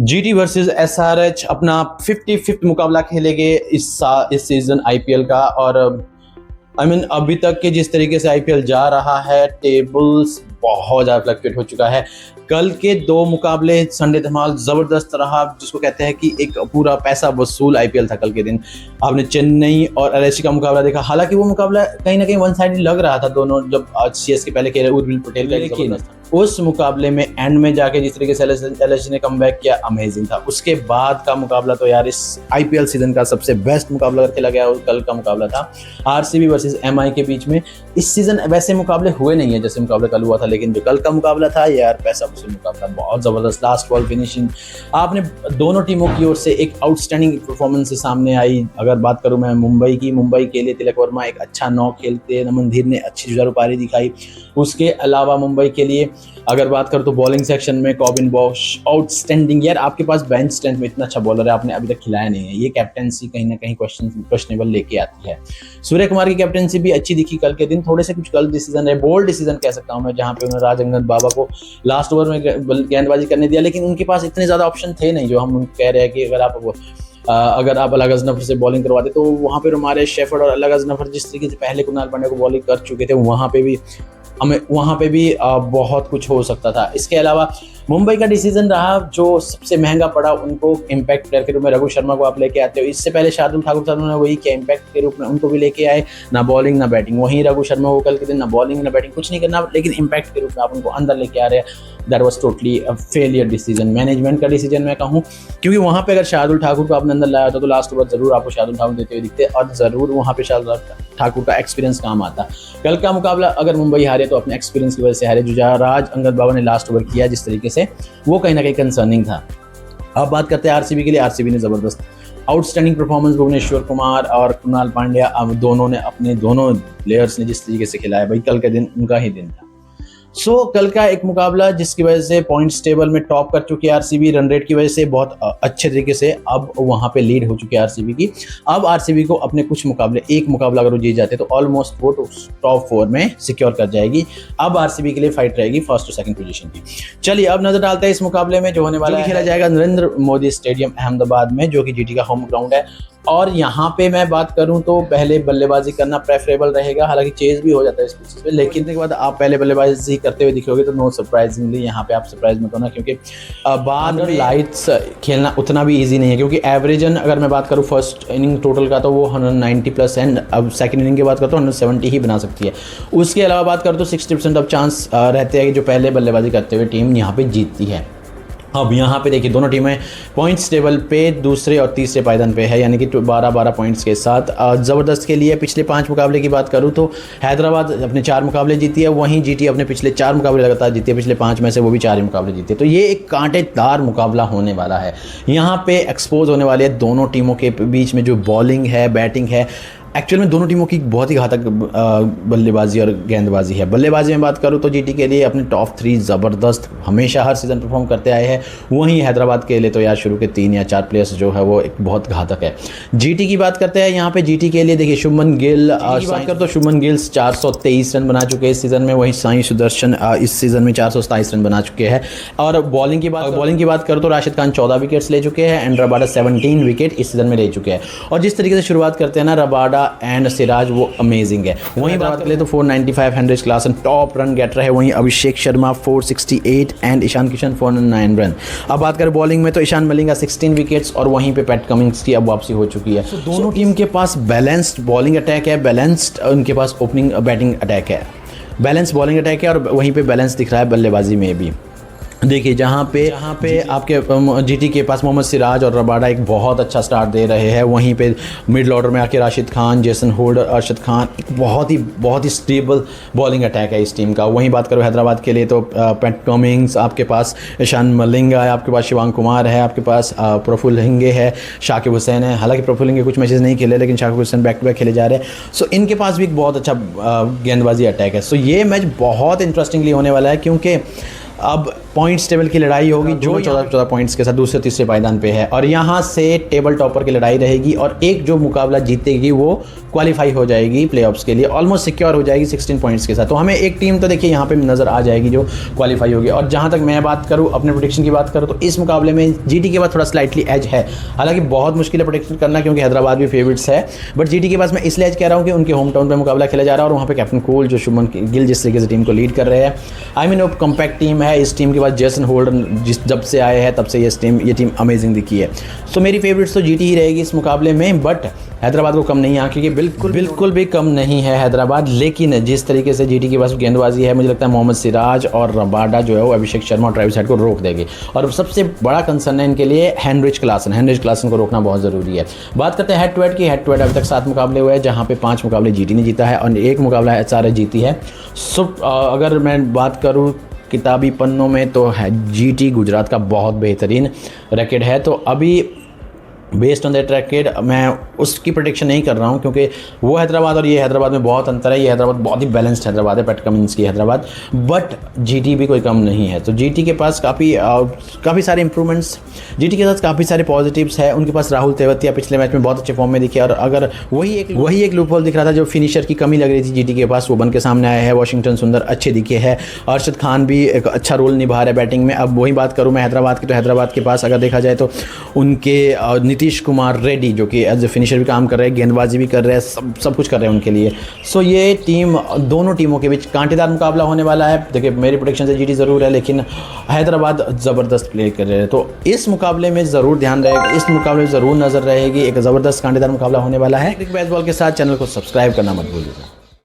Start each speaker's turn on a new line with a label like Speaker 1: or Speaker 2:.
Speaker 1: GT versus SRH अपना 55th मुकाबला खेलेंगे इस सीजन आईपीएल का। और अभी तक के जिस तरीके से आईपीएल जा रहा है, टेबल्स बहुत ज़्यादा फ्लक्चुएट हो चुका है। कल के दो मुकाबले संडे धमाल ज़बरदस्त रहा, जिसको कहते हैं कि एक पूरा पैसा वसूल आईपीएल था कल के दिन। आपने चेन्नई और एलएसजी का मुकाबला देखा, हालांकि वो मुकाबला कहीं ना कहीं वन साइड लग रहा था दोनों, जब सीएसके पहले खेले उर्विल पटेल का, लेकिन उस मुकाबले में एंड में जाके जिस तरीके से एलएसजी ने कमबैक किया, अमेजिंग था। उसके बाद का मुकाबला तो यार इस आईपीएल सीजन का सबसे बेस्ट मुकाबला खेला गया, और कल का मुकाबला था आरसीबी वर्सेस एमआई के बीच में। इस सीजन वैसे मुकाबले हुए नहीं है जैसे मुकाबला कल हुआ था, लेकिन जो कल का मुकाबला था यार पैसा वसूल मुकाबला, बहुत जबरदस्त लास्ट बॉल फिनिशिंग। आपने दोनों टीमों की ओर से एक आउटस्टैंडिंग परफॉर्मेंस से सामने आई। अगर बात करूं मैं मुंबई की, मुंबई के लिए तिलक वर्मा एक अच्छा 9 खेलते, नमन धीर ने अच्छी जुझारू पारी दिखाई। उसके अलावा मुंबई के लिए अगर बात करूं तो बॉलिंग सेक्शन में कॉबिन बॉश आउटस्टैंडिंग। यार आपके पास बेंच स्ट्रेंथ में इतना अच्छा बॉलर है, आपने अभी तक खिलाया नहीं है, ये कैप्टेंसी कहीं ना कहीं क्वेश्चनेबल लेके आती है। सूर्य कुमार की कैप्टेंसी भी अच्छी दिखी कल के दिन, थोड़े से कुछ गलत डिसीजन है, बोल्ड डिसीजन कह सकता हूं मैं, जहां पे उन्होंने राज अंगद बाबा को लास्ट ओवर में गेंदबाजी करने दिया, लेकिन उनके पास इतने ज्यादा ऑप्शन थे नहीं जो हम कह रहे हैं कि अगर आप अलग अजनफर से बॉलिंग करवाते तो वहां पे हमारे शेफर्ड और अलग अजनफर जिस तरीके से पहले कुणाल पांड्या को बॉलिंग कर चुके थे, वहां पे भी बहुत कुछ हो सकता था। इसके अलावा मुंबई का डिसीजन रहा जो सबसे महंगा पड़ा, उनको इम्पैक्ट प्लेयर के रूप में रघु शर्मा को आप लेके आते हो। इससे पहले शार्दुल ठाकुर साहब ने वही किया, इम्पैक्ट के रूप में उनको भी लेके आए, ना बॉलिंग ना बैटिंग। वहीं रघु शर्मा को कल के दिन ना बॉलिंग ना बैटिंग कुछ नहीं करना, लेकिन इम्पैक्ट के रूप में आप उनको अंदर लेके आ रहे हैं। That was totally failure decision, management का डिसीजन मैं कहूँ, क्योंकि वहाँ पे अगर शार्दुल ठाकुर को आपने अंदर लाया था तो लास्ट ओवर जरूर आपको शार्दुल ठाकुर देते हुए दिखते, और जरूर वहाँ पे शार्दुल ठाकुर का एक्सपीरियंस काम आता। कल का मुकाबला अगर मुंबई हारे तो अपने एक्सपीरियंस की वजह से हारे। राज अंगद बाबा ने लास्ट ओवर किया जिस तरीके से, वो कहीं ना कहीं कंसर्निंग था। अब बात करते हैं आरसीबी के लिए। आरसीबी ने जबरदस्त आउटस्टैंडिंग परफॉर्मेंस, भुवनेश्वर कुमार और कुणाल पांड्या, अब दोनों ने अपने दोनों प्लेयर्स ने जिस तरीके से खिलाया, भाई कल का दिन उनका ही दिन था। कल का एक मुकाबला जिसकी वजह से पॉइंट्स टेबल में टॉप कर चुकी है आरसीबी, रन रेट की वजह से बहुत अच्छे तरीके से अब वहां पे लीड हो चुकी है आरसीबी की। अब आरसीबी को अपने कुछ मुकाबले, एक मुकाबला अगर वो जीत जाते तो ऑलमोस्ट वो टॉप 4 में सिक्योर कर जाएगी। अब आरसीबी के लिए फाइट रहेगी फर्स्ट और सेकंड पोजीशन की। चलिए अब नजर डालते हैं इस मुकाबले में जो होने वाला है। खेला जाएगा नरेंद्र मोदी स्टेडियम अहमदाबाद में, जो कि जीटी का होम ग्राउंड है। और यहाँ पे मैं बात करूं तो पहले बल्लेबाजी करना प्रेफरेबल रहेगा, हालांकि चेज भी हो जाता है इस पिच पे, लेकिन इसके बाद आप पहले बल्लेबाजी करते हुए दिखोगे तो नो सरप्राइजिंगली यहाँ पे आप सरप्राइज मत होना, क्योंकि बाद में लाइट्स खेलना उतना भी इजी नहीं है। क्योंकि एवरेजन अगर मैं बात करूँ फर्स्ट इनिंग टोटल का तो वो 190+ एंड अब सेकंड इनिंग की बात करता हूँ 170 ही बना सकती है। उसके अलावा बात करूँ तो 60% ऑफ चांस रहते हैं कि जो पहले बल्लेबाजी करते हुए टीम यहाँ पे जीतती है। अब यहाँ पे देखिए दोनों टीमें पॉइंट्स टेबल पे दूसरे और तीसरे पायदान पे है, यानी कि 12-12 पॉइंट्स के साथ। ज़बरदस्त के लिए पिछले 5 मुकाबले की बात करूँ तो हैदराबाद अपने 4 मुकाबले जीती है, वहीं जीटी अपने पिछले 4 मुकाबले लगातार जीती है, पिछले 5 में से वो भी 4 ही मुकाबले जीते। तो ये एक कांटेदार मुकाबला होने वाला है। यहाँ पे एक्सपोज होने वाले हैं दोनों टीमों के बीच में जो बॉलिंग है, बैटिंग है। एक्चुअल में दोनों टीमों की बहुत ही घातक बल्लेबाजी और गेंदबाजी है। बल्लेबाजी में बात करूँ तो जीटी के लिए अपने टॉप 3 ज़बरदस्त हमेशा हर सीज़न परफॉर्म करते आए हैं, वहीं हैदराबाद के लिए तो यार शुरू के 3 या 4 प्लेयर्स जो है वो एक बहुत घातक है। जीटी की बात करते हैं, यहाँ पे जीटी के लिए देखिए शुभमन गिल बात कर तो शुभमन गिल 423 रन बना चुके हैं इस सीज़न में, वहीं साई सुदर्शन इस सीज़न में 427 रन बना चुके हैं। और बॉलिंग की बात करूँ तो राशिद खान 14 विकेट्स ले चुके हैं एंड रबाडा 17 विकेट इस सीज़न में ले चुके हैं। और जिस तरीके से शुरुआत करते हैं ना रबाडा एंड सिराज, वो अमेजिंग है। वहीं बात करें तो 495 Henry Klaasen top run getter है, वहीं अभिषेक शर्मा 468 एंड ईशान किशन 409 रन। अब बात करें बॉलिंग में तो ईशान मलिंगा 16 विकेट्स और वहीं पे पैट कमिंग्स की अब वापसी हो चुकी है। दोनों टीम के पास बैलेंस्ड बॉलिंग अटैक है, बैलेंस्ड उनके पास ओपनिंग बैटिंग अटैक है, बैलेंस बॉलिंग अटैक है, और वहीं पे बैलेंस दिख रहा है बल्लेबाजी में भी। देखिए जहाँ पे आपके जीटी के पास मोहम्मद सिराज और रबाडा एक बहुत अच्छा स्टार्ट दे रहे हैं, वहीं पे मिडिल ऑर्डर में आके राशिद खान, जेसन होल्डर, अरशद खान, एक बहुत ही स्टेबल बॉलिंग अटैक है इस टीम का। वहीं बात करो हैदराबाद के लिए तो पैट कमिंग्स, आपके पास ईशान मलिंगा है, आपके पास शिवांग कुमार है, आपके पास प्रफुल्ल हिंगे है, शाकिब हुसैन है। हालांकि प्रफुल्ल हिंगे कुछ मैचेस नहीं खेले, लेकिन Shakib Hussain back to back खेले जा रहे हैं। इनके पास भी एक बहुत अच्छा गेंदबाजी अटैक है। ये मैच बहुत इंटरेस्टिंगली होने वाला है, क्योंकि अब पॉइंट्स टेबल की लड़ाई होगी, जो 14 पॉइंट्स के साथ दूसरे तीसरे पायदान पे है, और यहाँ से टेबल टॉपर की लड़ाई रहेगी, और एक जो मुकाबला जीतेगी वो क्वालिफाई हो जाएगी प्लेऑफ्स के लिए, ऑलमोस्ट सिक्योर हो जाएगी 16 पॉइंट्स के साथ। तो हमें एक टीम तो देखिए यहाँ पे नज़र आ जाएगी जो क्वालिफाई होगी। और जहाँ तक मैं बात करूँ, अपने प्रेडिक्शन की बात करूँ, तो इस मुकाबले में जीटी के पास थोड़ा स्लाइटली एज है। हालांकि बहुत मुश्किल है प्रेडिक्शन करना क्योंकि हैदराबाद भी फेवरेट्स है, बट जीटी के पास मैं इसलिए एज कह रहा हूँ कि उनके होम टाउन पर मुकाबला खेला जा रहा है, और वहाँ पे कैप्टन कोल जो शुभमन गिल जिस तरीके से टीम को लीड कर रहे हैं, आई मीन वो कॉम्पैक्ट टीम है। इस टीम के पास जेसन होल्डर जब से आए हैं तब से ये टीम अमेजिंग दिखी है। सो मेरी फेवरेट्स तो जीटी ही रहेगी इस मुकाबले में, बट हैदराबाद को कम नहीं है क्योंकि बिल्कुल भी कम नहीं है हैदराबाद। लेकिन जिस तरीके से जीटी के पास गेंदबाजी है, मुझे लगता है मोहम्मद सिराज और रबाडा जो है वो अभिषेक शर्मा और ट्रेविस हेड को रोक देगी। और सबसे बड़ा कंसर्न है इनके लिए हेनरिच क्लासन को रोकना बहुत ज़रूरी है। बात करते हैं हेड टू हेड की। हेड टू हेड अभी तक 7 मुकाबले हुए हैं, जहाँ पे 5 मुकाबले जीटी ने जीता है और 1 मुकाबला एचआरएच जीती है। सो अगर मैं बात करूँ किताबी पन्नों में, तो है जीटी गुजरात का बहुत बेहतरीन रैकेट है। तो अभी बेस्ड ऑन दैट रैकेट मैं उसकी प्रेडिक्शन नहीं कर रहा हूँ क्योंकि वो हैदराबाद और ये हैदराबाद में बहुत अंतर है। ये हैदराबाद बहुत ही बैलेंस्ड हैदराबाद है, पैट कमिंस की हैदराबाद, बट जीटी भी कोई कम नहीं है। तो जीटी के पास काफ़ी सारे इंप्रूवमेंट्स, जीटी के साथ काफ़ी सारे पॉजिटिव्स है। उनके पास राहुल तेवतिया पिछले मैच में बहुत अच्छे फॉर्म में दिखे, और अगर वही एक लूप होल दिख रहा था जो फिनिशर की कमी लग रही थी जीटी के पास, वो बन के सामने आया है। वॉशिंगटन सुंदर अच्छे दिखे हैं, अरशद खान भी एक अच्छा रोल निभा रहे बैटिंग में। अब वही बात करूँ मैं हैदराबाद की, तो हैदराबाद के पास अगर देखा जाए तो उनके नीतीश कुमार रेड्डी जो कि एज ए फिनिशर भी काम कर रहे हैं, गेंदबाजी भी कर रहे हैं, सब कुछ कर रहे हैं उनके लिए। सो ये टीम, दोनों टीमों के बीच कांटेदार मुकाबला होने वाला है। देखिए मेरी प्रेडिक्शन से जीटी ज़रूर है, लेकिन हैदराबाद ज़बरदस्त प्ले कर रहे हैं, तो इस मुकाबले में ज़रूर ध्यान रहेगा, इस मुकाबले में ज़रूर नज़र रहेगी। एक ज़बरदस्त कांटेदार मुकाबला होने वाला है। बेसबॉल के साथ चैनल को सब्सक्राइब करना मत भूलिएगा।